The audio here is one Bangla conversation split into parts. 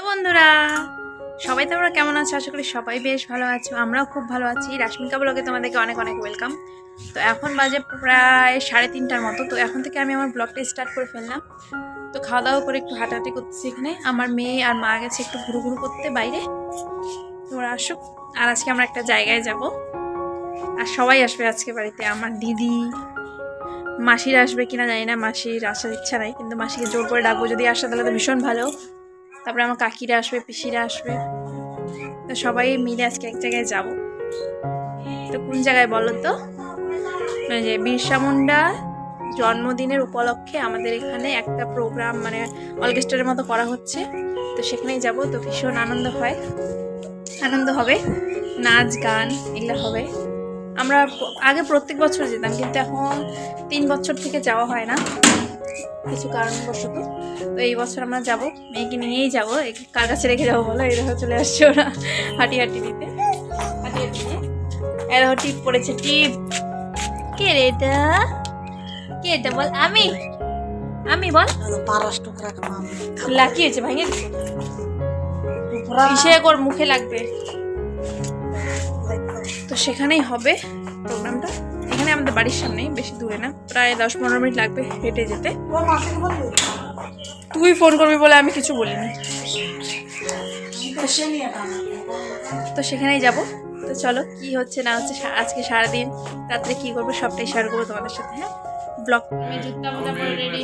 বন্ধুরা সবাই তোমরা কেমন আছো? আশা করি সবাই বেশ ভালো আছো। আমরাও খুব ভালো আছি। রাশমিকা ব্লগে তোমাদেরকে অনেক অনেক ওয়েলকাম। তো এখন বাজে প্রায় 3:30টার মতো। তো এখন থেকে আমি আমার ব্লগটা স্টার্ট করে ফেললাম। তো খাওয়া দাওয়া করে একটু হাঁটাহাঁটি করতেছি। এখানে আমার মেয়ে আর মা গেছে একটু ঘুরু ঘুরু করতে বাইরে। তোমরা আসুক। আর আজকে আমরা একটা জায়গায় যাব, আর সবাই আসবে আজকে বাড়িতে। আমার দিদি, মাসিরা আসবে কিনা জানি না, মাসির আসার ইচ্ছা নাই, কিন্তু মাসিকে জোর করে ডাকবো। যদি আসে তাহলে তো ভীষণ ভালো। তারপরে আমার কাকিরা আসবে, পিসিরা আসবে। তো সবাই মিলে আজকে এক জায়গায় যাব। তো কোন জায়গায় বলো তো? মানে যে বিরসা মুন্ডা জন্মদিনের উপলক্ষে আমাদের এখানে একটা প্রোগ্রাম, মানে অর্কেস্ট্রার মতো করা হচ্ছে। তো সেখানেই যাব। তো ভীষণ আনন্দ হবে, নাচ গান এগুলো হবে। আমরা আগে প্রত্যেক বছর যেতাম, কিন্তু এখন 3 বছর থেকে যাওয়া হয় না কিছু কারণবশত। তো এই বছর আমরা যাব, মেয়েকে নিয়েই যাব। কার কাছে রেখে যাবো বলো? এই দেখো চলে আসছে ওরা হাঁটি দিতে। এরা টিপ পড়েছে, টিপ। কে রে এটা? কে এটা বল? আমি বল। লাকি হয়েছে, ভাঙে ইসে কর, মুখে লাগবে। তো সেখানেই হবে প্রোগ্রামটা। এখানে আমাদের বাড়ির সামনেই, বেশি দূরে না, প্রায় 10-15 মিনিট লাগবে হেঁটে যেতে। তুই ফোন করবি বলে আমি কিছু বলিনি। তো সেখানেই যাব। তো চলো কি হচ্ছে না হচ্ছে আজকে সারাদিন, রাত্রে কি করবো সবটাই শেয়ার করবো তোমাদের সাথে। হ্যাঁ, ব্লগ। আমি জুতা মোজা পরে রেডি।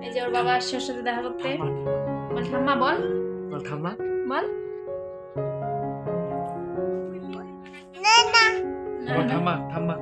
এই যে ওর বাবা আসছে ওর সাথে দেখা করতে। বল ঠাম্মা, বল ঠাম্মা, বল ঠাম্মা ঠাম্মা।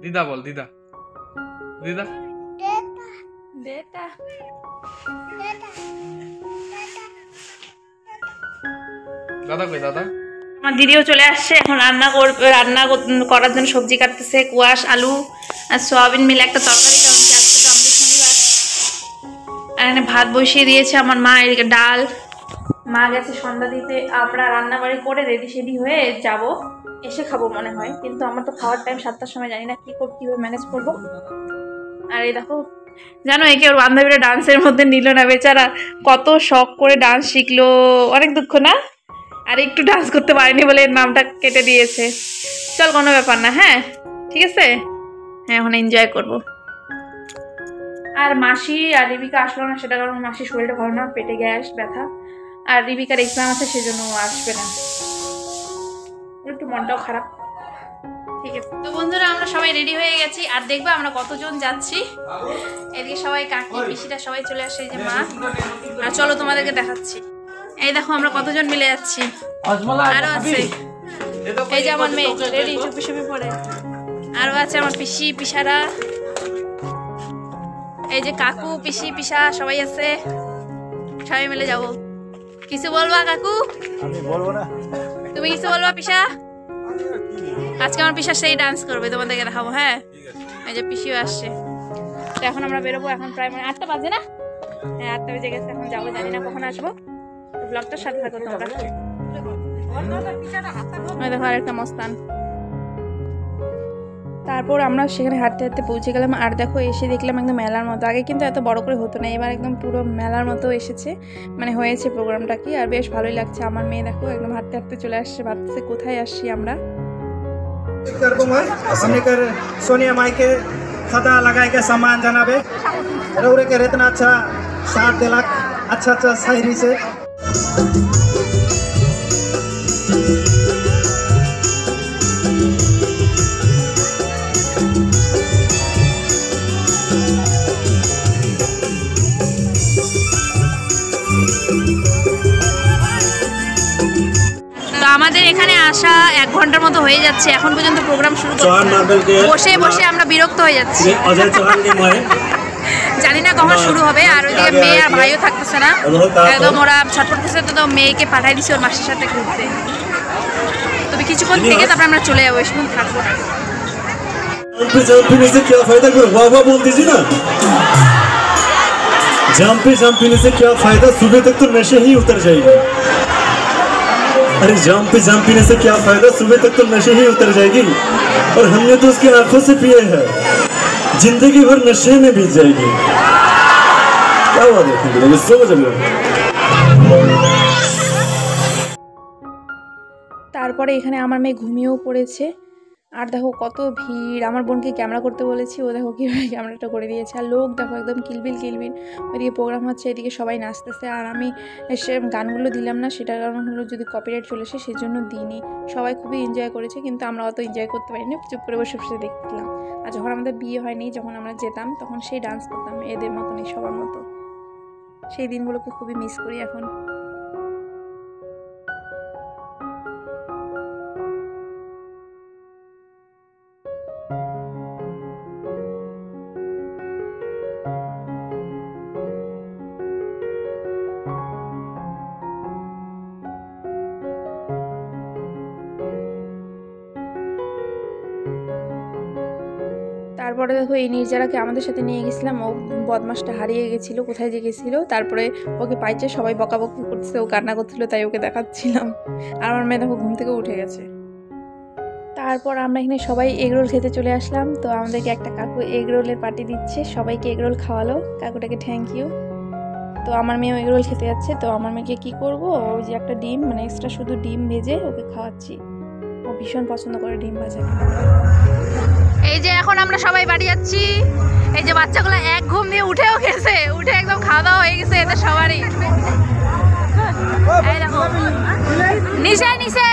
দিদা বল, দিদা দিদা। দাদা কই? দাদা আমার দিদিও চলে আসছে। এখন রান্না করার জন্য সবজি কাটতেছে। কুয়াশ, আলু আর সোয়াবিন মিলে একটা তরকারি, কারণ কি আজকে তো আমাদের শনিবার। আর এখানে ভাত বসিয়ে দিয়েছে আমার মা। এদিকে ডাল। মা গেছে সন্ধ্যা দিতে। আমরা রান্নাবাড়ি করে রেডি সেডি হয়ে যাব, এসে খাবো মনে হয়। কিন্তু আমার তো খাওয়ার টাইম 7টার সময়, জানি না কীভাবে ম্যানেজ করবো। আর এই দেখো, জানো একে ওর বান্ধবীরা ডান্সের মধ্যে নিল না, বেচারা কত শখ করে ডান্স শিখলো। অনেক দুঃখ না? আর একটু ডান্স করতে পারিনি বলে এর নামটা কেটে দিয়েছে। চল, কোনো ব্যাপার না। হ্যাঁ ঠিক আছে। হ্যাঁ, এখন এনজয় করবো। আর মাসি আর রিবিকা আসলো না, সেটা কারণ মাসির শরীরটা ভালো না, পেটে গ্যাস ব্যথা। আর রিবিকার এক্সাম আছে, সেজন্য আসবে না। একটু মনটাও খারাপ। ঠিক আছে। তো বন্ধুরা, আমরা সবাই রেডি হয়ে গেছি। আর দেখবো আমরা কতজন যাচ্ছি। এদিকে সবাই, কাকি পিসিরা সবাই চলে আসে, এই যে মা। আর চলো তোমাদেরকে দেখাচ্ছি। এই দেখো আমরা কতজন মিলে যাচ্ছি। আরো আছে, এই যে আমার মেয়ে রেডি চুপি পরে। আরো আছে আমার পিসি পিসারা, এই যে কাকু পিসি পিসা সবাই আছে। সবাই মিলে যাবো। কিছু বলবা কাকু? আমি বলবো না। তুমি কিছু বলবা পিসা? আজকে আমার পিসা সেই ডান্স করবে, তোমাদেরকে দেখাবো। হ্যাঁ, এই যে পিসিও আসছে। তো এখন আমরা বেরোবো। এখন প্রায় 8টা বাজে না? হ্যাঁ, 8টা বেজে গেছে। এখন যাবো, জানি না কখন আসবো। ব্লগটার সাথে থাকো তোমরা। দেখো আরেকটা মস্তান। তারপর আমরা সেখানে হাঁটতে হাঁটতে পৌঁছে গেলাম। আর দেখো এসে দেখলাম একদম মেলার মতো। আগে কিন্তু এত বড় করে হতো না, এবার একদম পুরো মেলার মতো এসেছে, মানে হয়েছে প্রোগ্রামটা কি। আর বেশ ভালোই লাগছে। আমার মেয়ে দেখো একদম হাঁটতে হাঁটতে চলে আসছে, ভাবতেছে কোথায় আসছি আমরা। सोनिया माई के खाता लगाए के सामान जनाबे रौरे के इतना अच्छा साथ दिलक, अच्छा शायरी से। আমাদের এখানে আসা 1 ঘন্টার মতো হয়ে যাচ্ছে। এখন পর্যন্ত প্রোগ্রাম শুরু করছে, বসে বসে আমরা বিরক্ত হয়ে যাচ্ছি। জানি না কখন শুরু হবে। আর ওইদিকে মেয়ে আর ভাইও থাকতেছে না, একদম ওরা ছটফটতেছে। তো মেয়েকে পাঠাই দিছি ওর মাসির সাথে ঘুরতে। তবে কিছুক্ষণ থেকে তারপরে আমরা চলে যাবো, বেশিক্ষণ থাকবো না। जंप पीने से क्या फायदा, सुबह तक तो नशे ही उतर जाएगी। अरे जंप पीने से क्या फायदा, सुबह तक तो नशे ही उतर जाएगी। और हमने तो उसकी आंखों से पिए हैं, जिंदगी भर नशे में बीत जाएगी। क्या हुआ देखने के लिए सो जब তারপরে এখানে আমার মেয়ে ঘুমিয়েও পড়েছে। আর দেখো কত ভিড়, আমার বোনকে ক্যামেরা করতে বলেছি, ও দেখো কীভাবে ক্যামেরাটা করে দিয়েছে। আর লোক দেখো একদম কিলবিল কিলবিল, ওইদিকে প্রোগ্রাম হচ্ছে, এদিকে সবাই নাচতেছে। আর আমি এসে গানগুলো দিলাম না, সেটার কারণ হলো যদি কপিরাইট চলে আসে, সেই জন্য দিইনি। সবাই খুবই এনজয় করেছে, কিন্তু আমরা অত এনজয় করতে পারিনি, চুপ করে বসে বসে দেখছিলাম। আর যখন আমাদের বিয়ে হয়নি, যখন আমরা যেতাম, তখন সেই ডান্স করতাম এদের মতনই, সবার মতো। সেই দিনগুলোকে খুবই মিস করি এখন। তারপরে দেখো এই নির্জারাকে আমাদের সাথে নিয়ে গেছিলাম, ও বদমাসটা হারিয়ে গেছিলো, কোথায় যে গেছিলো। তারপরে ওকে পাইছে, সবাই বকাবকি করছে, ও কান্না করছিল, তাই ওকে দেখাচ্ছিলাম। আর আমার মেয়ে দেখো ঘুম থেকে উঠে গেছে। তারপর আমরা এখানে সবাই এগরোল খেতে চলে আসলাম। তো আমাদেরকে একটা কাকু এগরোলের পার্টি দিচ্ছে, সবাইকে এগরোল খাওয়ালো, কাকুটাকে থ্যাংক ইউ। তো আমার মেয়েও এগরোল খেতে যাচ্ছে। তো আমার মেয়েকে কী করবো, ওই যে একটা ডিম, মানে এক্সট্রা শুধু ডিম ভেজে ওকে খাওয়াচ্ছি, ও ভীষণ পছন্দ করে ডিম ভাজা। এই যে এখন আমরা সবাই বাড়ি যাচ্ছি। এই যে বাচ্চাগুলো এক ঘুম দিয়ে উঠেও গেছে, উঠে একদম খাওয়া দাওয়া হয়ে গেছে এদের সবারই। এই দেখো নিচে নিচে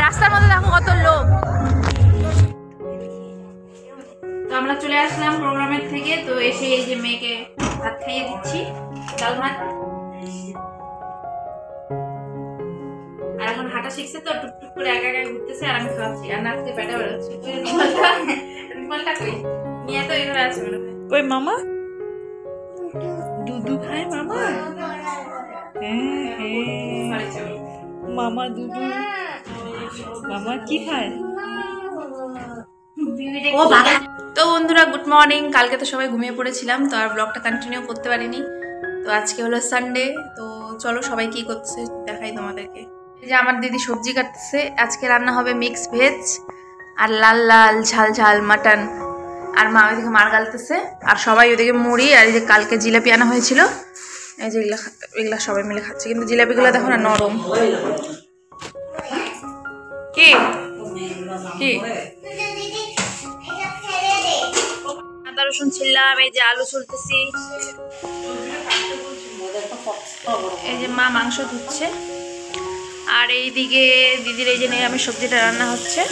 রাস্তার মধ্যে দেখো কত লোক। তো আমরা চলে আসলাম প্রোগ্রামের থেকে। তো এসে এই যে মেয়েকে ভাত খাইয়ে দিচ্ছি, ডাল ভাত। আর এখন হাঁটা শিখছে, তো টুকটুক করে একা একা ঘুরতেছে, আর আমি খাওয়াচ্ছি, আর নাচতে পেটে বেড়াচ্ছি। রিমালটা কই নিয়ে তো এখানে আছে মনে হয়। কই মামা দুধু খায় মামা? মামা দুধু, মামা কি খায়? তো বন্ধুরা গুড মর্নিং। কালকে তো সবাই ঘুমিয়ে পড়েছিলাম, তো আর ব্লগটা কন্টিনিউ করতে পারিনি। তো আজকে হলো সানডে, তো চলো সবাই কি করছে দেখাই তোমাদেরকে। এই যে আমার দিদি সবজি কাটতেছে, আজকে রান্না হবে মিক্স ভেজ আর লাল লাল ঝাল ঝাল মাটন। আর মা ওইদিকে মার গালতেছে, আর সবাই ওইদিকে মুড়ি, আর এই যে কালকে জিলাপি আনা হয়েছিল, এই যে এগুলা সবাই মিলে খাচ্ছে। কিন্তু জিলাপিগুলো দেখো না নরম। কি কি আদা রসুন ছিললাম, এই যে আলু ছুলতেছি, এই যে মা মাংস ধুচ্ছে, আর এইদিকে দিদির এই যে নিরামিষ সবজিটা রান্না হচ্ছে।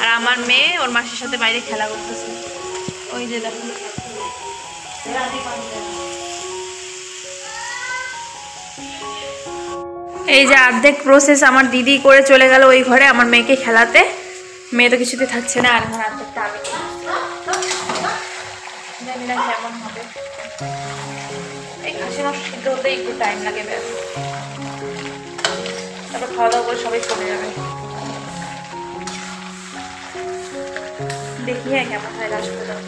আর আমার মেয়ে ওর মাসির সাথে বাইরে খেলা করতেছে, ওই যে দেখো। এই যে অর্ধেক প্রসেস আমার দিদি করে চলে গেল ওই ঘরে আমার মেয়েকে খেলাতে। মেয়ে তো কিছুতে থাকছে না, আর এখন অর্ধেকটা আমি জানি না কেমন হবে। এই খাসি মাংস সিদ্ধ হতে একটু টাইম লাগে, ব্যাস। তারপর খাওয়া দাওয়া করে সবাই চলে যাবে। দেখি হ্যাঁ কেমন হয় লাস্ট পর্যন্ত।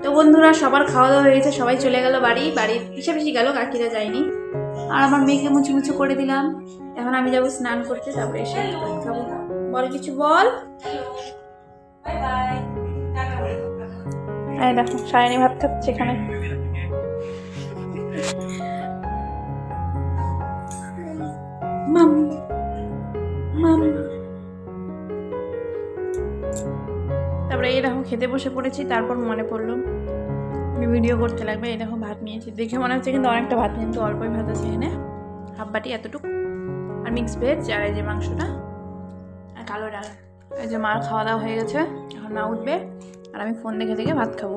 তো বন্ধুরা সবার খাওয়া দাওয়া হয়ে গেছে, সবাই চলে গেল বাড়ি। বাড়ির পিছাপিছি গেল, কাকিরা যায়নি। আর আমার মেয়েকে মুছু মুছু করে দিলাম। এখন আমি যাবো স্নান করতে, তারপরে এসে খাবো। বল কিছু বল। এই দেখো সায়নী ভাত খাচ্ছে এখানে। মাম মাম। তারপরে এই দেখো খেতে বসে পড়েছি। তারপর মনে পড়লো ভিডিও করতে লাগবে। এই দেখো ভাত নিয়েছি, দেখে মনে হচ্ছে কিন্তু অনেকটা ভাত, কিন্তু অল্পই ভাত আছে এখানে, হাফ বাটি এতটুকু। আর মিক্স ভেজ, আর এই যে মাংসটা, আর কালো ডাল। এই যে মার খাওয়া দাওয়া হয়ে গেছে, এখন মা উঠবে, আর আমি ফোন দেখে দেখে ভাত খাবো।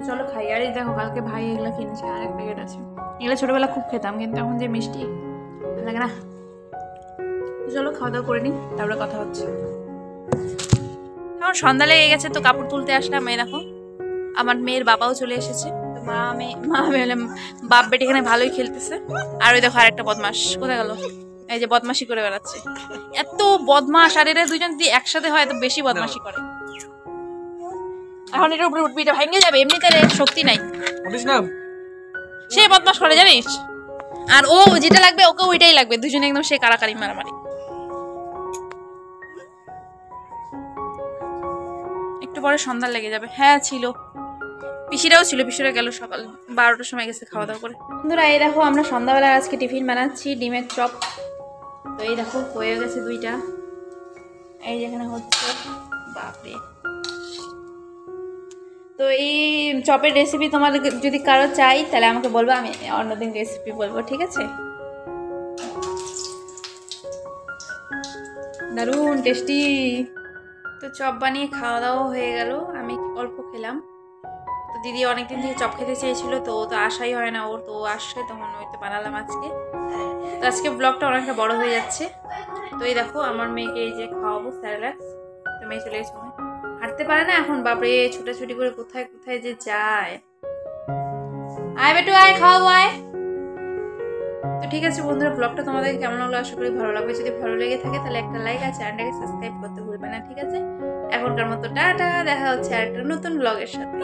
চলো খাই। আর এই দেখো কালকে ভাই এগুলো কিনেছে, আর এক প্যাকেট আছে। এগুলো ছোটোবেলা খুব খেতাম, কিন্তু এখন যে মিষ্টি ভালো লাগে না। চলো খাওয়া দাওয়া করে নিই, তারপরে কথা হচ্ছে। এখন সন্ধ্যা লেগে গেছে, তো কাপড় তুলতে আসলাম। এই দেখো আমার মেয়ের বাবাও চলে এসেছে। তো মা মেয়ে হলে বাপ বেটি এখানে ভালোই খেলতেছে। আর ওই দেখো আরেকটা বদমাস কোথায় গেল, এই যে বদমাশি করে বেড়াচ্ছে। এত বদমাস, আর এরা দুজন যদি একসাথে হয় তো বেশি বদমাশি করে। এখন এটার উপরে উঠবি, এটা ভেঙে যাবে, এমনিতে শক্তি নাই। সে বদমাস করে জানিস, আর ও যেটা লাগবে ওকে ওইটাই লাগবে। দুজনে একদম সে কারাকারি মারামারি। একটু পরে সন্ধ্যা লেগে যাবে। হ্যাঁ ছিল, পিসিরাও ছিল, পিসিরা গেল সকাল 12টার সময় গেছে খাওয়া দাওয়া করে। বন্ধুরা এই দেখো আমরা সন্ধ্যাবেলা আজকে টিফিন বানাচ্ছি ডিমের চপ। তো এই দেখো হয়ে গেছে 2টা, এই যেখানে হচ্ছে, বাপরে। তো এই চপের রেসিপি তোমাদের যদি কারো চাই তাহলে আমাকে বলবো, আমি অন্যদিন রেসিপি বলবো, ঠিক আছে? দারুণ টেস্টি। তো চপ বানিয়ে খাওয়া দাওয়া হয়ে গেল, আমি অল্প খেলাম। তো দিদি অনেকদিন থেকে চপ খেতে চেয়েছিল, তো ও তো আশাই হয় না ওর, তো ও আসছে তখন ওই তো বানালাম আজকে। তো আজকে ব্লগটা অনেকটা বড় হয়ে যাচ্ছে। তো এই দেখো আমার মেয়েকে এই যে খাওয়াবো স্যারেলাক্স। তো মেয়ে চলে গেছে, হাঁটতে পারে না এখন, বাপরে ছোটাছুটি করে কোথায় কোথায় যে যায়। আয় বেটু আয়, খাওয়াবো আয়। তো ঠিক আছে বন্ধুরা, ব্লগটা তোমাদের কেমন লাগলো আশা করি ভালো লাগবে। যদি ভালো লেগে থাকে তাহলে একটা লাইক আর চ্যানেলটাকে সাবস্ক্রাইব করতে ভুলবে না, ঠিক আছে? এখনকার মতো টাটা, দেখা হচ্ছে আরেকটা নতুন ব্লগের সাথে।